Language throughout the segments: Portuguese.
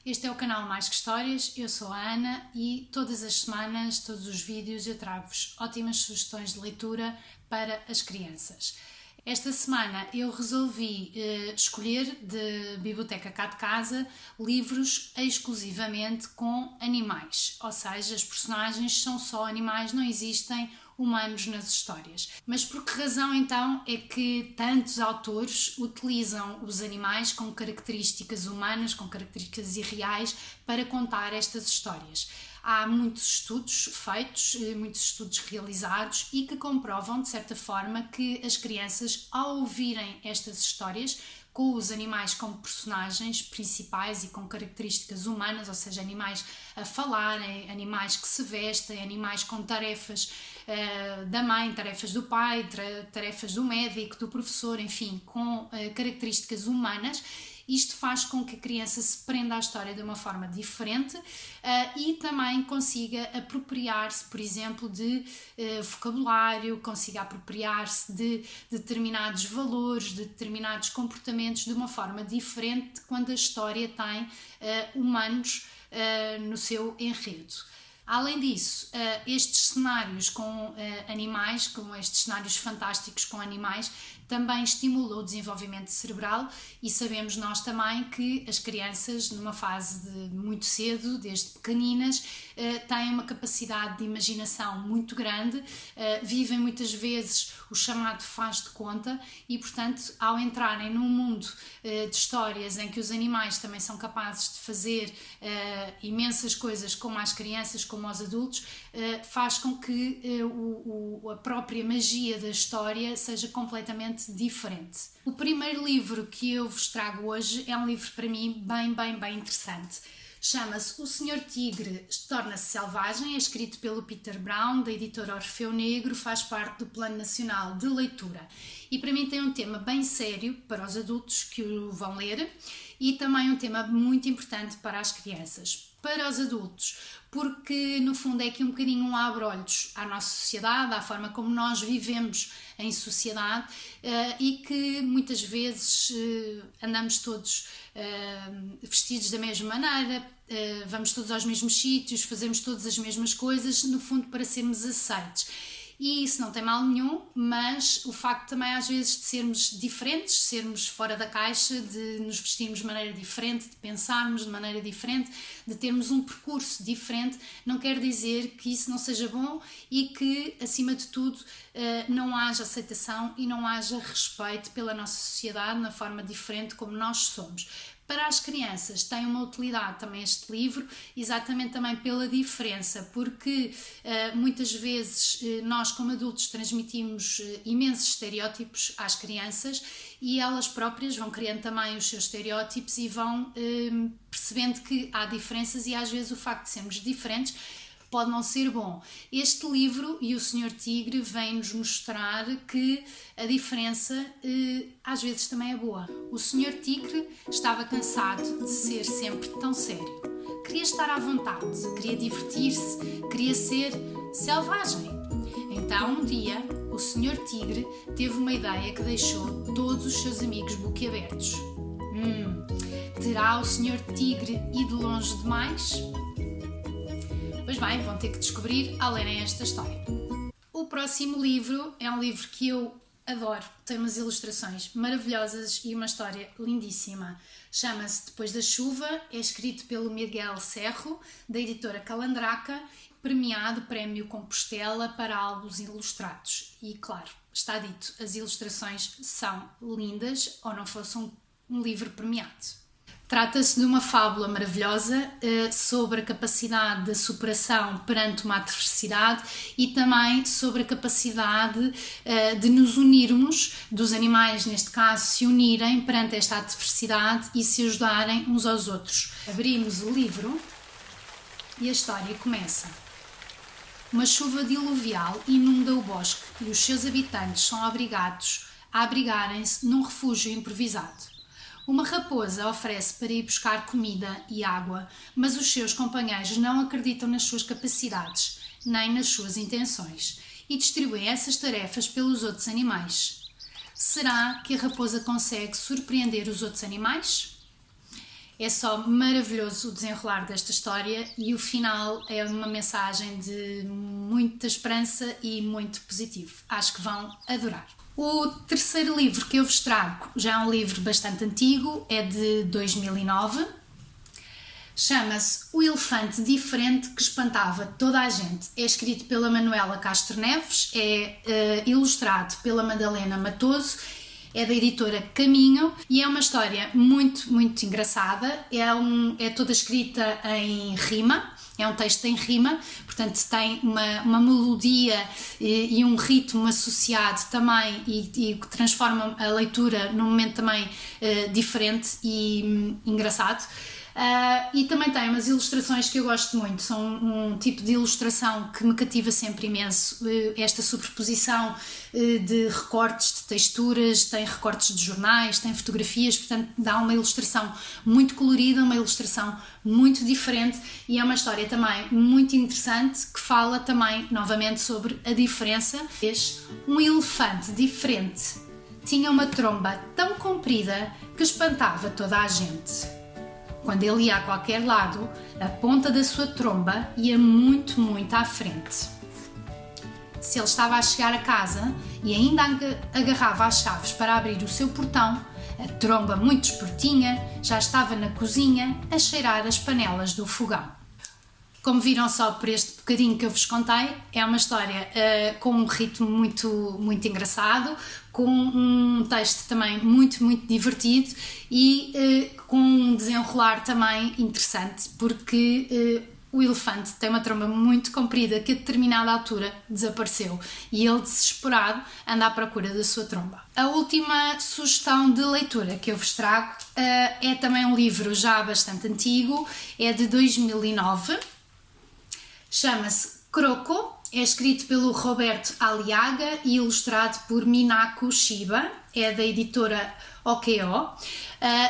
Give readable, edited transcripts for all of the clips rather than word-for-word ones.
Este é o canal Mais Que Histórias, eu sou a Ana e todas as semanas, todos os vídeos, eu trago-vos ótimas sugestões de leitura para as crianças. Esta semana eu resolvi escolher de biblioteca cá de casa livros exclusivamente com animais, ou seja, as personagens são só animais, não existem humanos nas histórias. Mas por que razão então é que tantos autores utilizam os animais com características humanas, com características irreais, para contar estas histórias? Há muitos estudos feitos, muitos estudos realizados e que comprovam, de certa forma, que as crianças, ao ouvirem estas histórias, com os animais como personagens principais e com características humanas, ou seja, animais a falarem, animais que se vestem, animais com tarefas da mãe, tarefas do pai, tarefas do médico, do professor, enfim, com características humanas. Isto faz com que a criança se prenda à história de uma forma diferente e também consiga apropriar-se, por exemplo, de vocabulário, consiga apropriar-se de determinados valores, de determinados comportamentos de uma forma diferente quando a história tem humanos no seu enredo. Além disso, estes cenários com animais, como estes cenários fantásticos com animais, também estimulam o desenvolvimento cerebral e sabemos nós também que as crianças, numa fase de muito cedo, desde pequeninas, têm uma capacidade de imaginação muito grande, vivem muitas vezes o chamado faz de conta e, portanto, ao entrarem num mundo de histórias em que os animais também são capazes de fazer imensas coisas como as crianças, como aos adultos, faz com que a própria magia da história seja completamente diferente. O primeiro livro que eu vos trago hoje é um livro para mim bem interessante. Chama-se O Senhor Tigre Torna-se Selvagem, é escrito pelo Peter Brown, da editora Orfeu Negro, faz parte do Plano Nacional de Leitura. E para mim tem um tema bem sério para os adultos que o vão ler e também um tema muito importante para as crianças. Para os adultos, porque no fundo é aqui um bocadinho um abre-olhos à nossa sociedade, à forma como nós vivemos em sociedade e que muitas vezes andamos todos vestidos da mesma maneira, vamos todos aos mesmos sítios, fazemos todas as mesmas coisas, no fundo para sermos aceites. E isso não tem mal nenhum, mas o facto também às vezes de sermos diferentes, de sermos fora da caixa, de nos vestirmos de maneira diferente, de pensarmos de maneira diferente, de termos um percurso diferente, não quer dizer que isso não seja bom e que, acima de tudo, não haja aceitação e não haja respeito pela nossa sociedade na forma diferente como nós somos. Para as crianças tem uma utilidade também este livro, exatamente também pela diferença, porque muitas vezes nós como adultos transmitimos imensos estereótipos às crianças e elas próprias vão criando também os seus estereótipos e vão percebendo que há diferenças e às vezes o facto de sermos diferentes pode não ser bom. Este livro e o Senhor Tigre vem-nos mostrar que a diferença às vezes também é boa. O Senhor Tigre estava cansado de ser sempre tão sério. Queria estar à vontade, queria divertir-se, queria ser selvagem. Então, um dia, o Senhor Tigre teve uma ideia que deixou todos os seus amigos boquiabertos. Terá o Senhor Tigre ido longe demais? Pois bem, vão ter que descobrir ao lerem esta história. O próximo livro é um livro que eu adoro, tem umas ilustrações maravilhosas e uma história lindíssima. Chama-se Depois da Chuva, é escrito pelo Miguel Cerro, da editora Calandraca, premiado Prémio Compostela para álbuns ilustrados. E claro, está dito, as ilustrações são lindas ou não fosse um livro premiado. Trata-se de uma fábula maravilhosa sobre a capacidade de superação perante uma adversidade e também sobre a capacidade de nos unirmos, dos animais neste caso se unirem perante esta adversidade e se ajudarem uns aos outros. Abrimos o livro e a história começa. Uma chuva diluvial inunda o bosque e os seus habitantes são obrigados a abrigarem-se num refúgio improvisado. Uma raposa oferece para ir buscar comida e água, mas os seus companheiros não acreditam nas suas capacidades, nem nas suas intenções, e distribuem essas tarefas pelos outros animais. Será que a raposa consegue surpreender os outros animais? É só maravilhoso o desenrolar desta história e o final é uma mensagem de muita esperança e muito positivo. Acho que vão adorar. O terceiro livro que eu vos trago já é um livro bastante antigo, é de 2009. Chama-se O Elefante Diferente que Espantava Toda a Gente. É escrito pela Manuela Castro Neves, é ilustrado pela Madalena Matoso, é da editora Caminho e é uma história muito, muito engraçada. É toda escrita em rima, é um texto em rima, portanto tem uma melodia e um ritmo associado também e transforma a leitura num momento também diferente e engraçado. E também tem umas ilustrações que eu gosto muito, são um tipo de ilustração que me cativa sempre imenso, esta superposição de recortes, de texturas, tem recortes de jornais, tem fotografias, portanto dá uma ilustração muito colorida, uma ilustração muito diferente e é uma história também muito interessante que fala também novamente sobre a diferença. Um elefante diferente tinha uma tromba tão comprida que espantava toda a gente. Quando ele ia a qualquer lado, a ponta da sua tromba ia muito, muito à frente. Se ele estava a chegar a casa e ainda agarrava as chaves para abrir o seu portão, a tromba muito espertinha já estava na cozinha a cheirar as panelas do fogão. Como viram só por este bocadinho que eu vos contei, é uma história com um ritmo muito, muito engraçado, com um texto também muito, muito divertido e com um desenrolar também interessante, porque o elefante tem uma tromba muito comprida que a determinada altura desapareceu e ele, desesperado, anda à procura da sua tromba. A última sugestão de leitura que eu vos trago é também um livro já bastante antigo, é de 2009. Chama-se Croco, é escrito pelo Roberto Aliaga e ilustrado por Minako Shiba, é da editora OKO.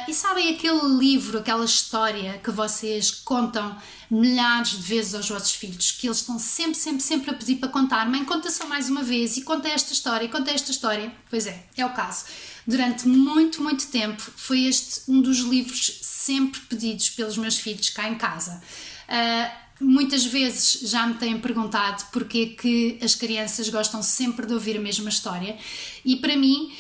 E sabem aquele livro, aquela história que vocês contam milhares de vezes aos vossos filhos, que eles estão sempre a pedir para contar: mãe, conta só mais uma vez e conta esta história e conta esta história? Pois é o caso. Durante muito, muito tempo foi este um dos livros sempre pedidos pelos meus filhos cá em casa. Muitas vezes já me têm perguntado porque que as crianças gostam sempre de ouvir a mesma história e para mim,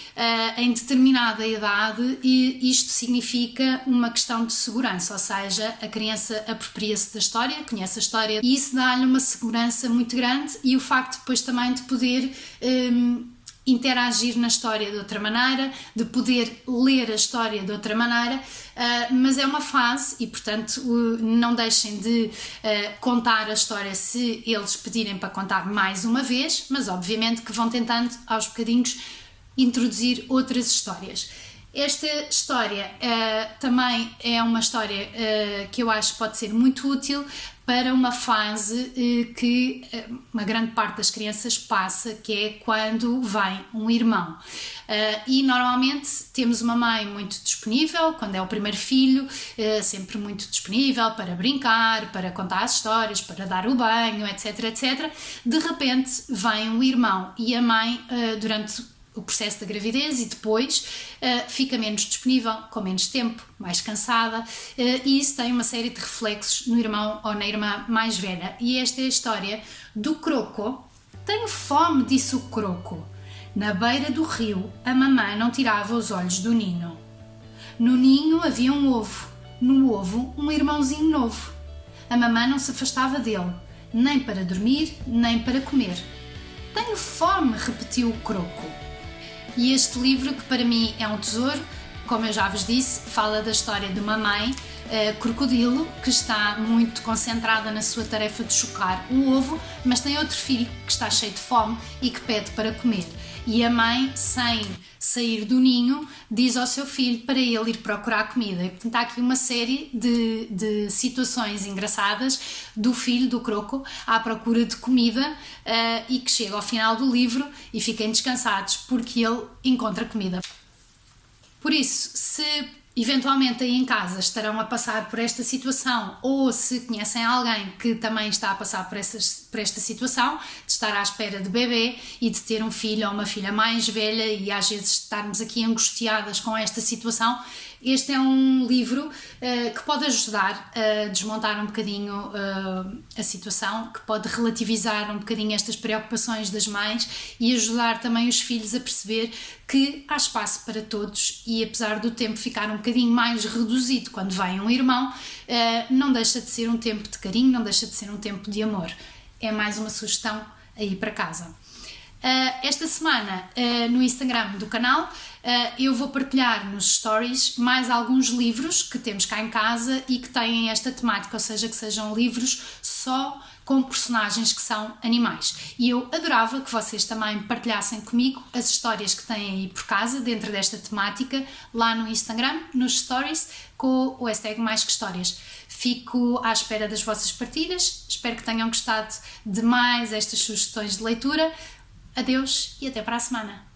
em determinada idade, isto significa uma questão de segurança, ou seja, a criança apropria-se da história, conhece a história e isso dá-lhe uma segurança muito grande e o facto depois também de poder interagir na história de outra maneira, de poder ler a história de outra maneira, mas é uma fase e, portanto, não deixem de contar a história se eles pedirem para contar mais uma vez, mas obviamente que vão tentando aos bocadinhos introduzir outras histórias. Esta história também é uma história que eu acho que pode ser muito útil para uma fase que uma grande parte das crianças passa, que é quando vem um irmão. E normalmente temos uma mãe muito disponível, quando é o primeiro filho, sempre muito disponível para brincar, para contar as histórias, para dar o banho, etc, etc. De repente vem um irmão e a mãe, durante o processo da gravidez e depois fica menos disponível, com menos tempo, mais cansada e isso tem uma série de reflexos no irmão ou na irmã mais velha. E esta é a história do Croco. Tenho fome, disse o Croco. Na beira do rio, a mamã não tirava os olhos do ninho. No ninho havia um ovo, no ovo um irmãozinho novo. A mamã não se afastava dele, nem para dormir, nem para comer. Tenho fome, repetiu o Croco. E este livro, que para mim é um tesouro, como eu já vos disse, fala da história de uma mãe crocodilo que está muito concentrada na sua tarefa de chocar o ovo, mas tem outro filho que está cheio de fome e que pede para comer. E a mãe, sem sair do ninho, diz ao seu filho para ele ir procurar comida. E, portanto, há aqui uma série de situações engraçadas do filho, do Croco, à procura de comida e que chega ao final do livro e fiquem descansados porque ele encontra comida. Por isso, se eventualmente aí em casa estarão a passar por esta situação ou se conhecem alguém que também está a passar por esta situação, estar à espera de bebê e de ter um filho ou uma filha mais velha e às vezes estarmos aqui angustiadas com esta situação. Este é um livro que pode ajudar a desmontar um bocadinho a situação, que pode relativizar um bocadinho estas preocupações das mães e ajudar também os filhos a perceber que há espaço para todos e apesar do tempo ficar um bocadinho mais reduzido quando vem um irmão, não deixa de ser um tempo de carinho, não deixa de ser um tempo de amor. É mais uma sugestão aí para casa. Esta semana no Instagram do canal eu vou partilhar nos stories mais alguns livros que temos cá em casa e que têm esta temática, ou seja, que sejam livros só com personagens que são animais. E eu adorava que vocês também partilhassem comigo as histórias que têm aí por casa dentro desta temática lá no Instagram, nos stories, com o hashtag Mais Que Histórias. Fico à espera das vossas partilhas, espero que tenham gostado de mais estas sugestões de leitura. Adeus e até para a semana!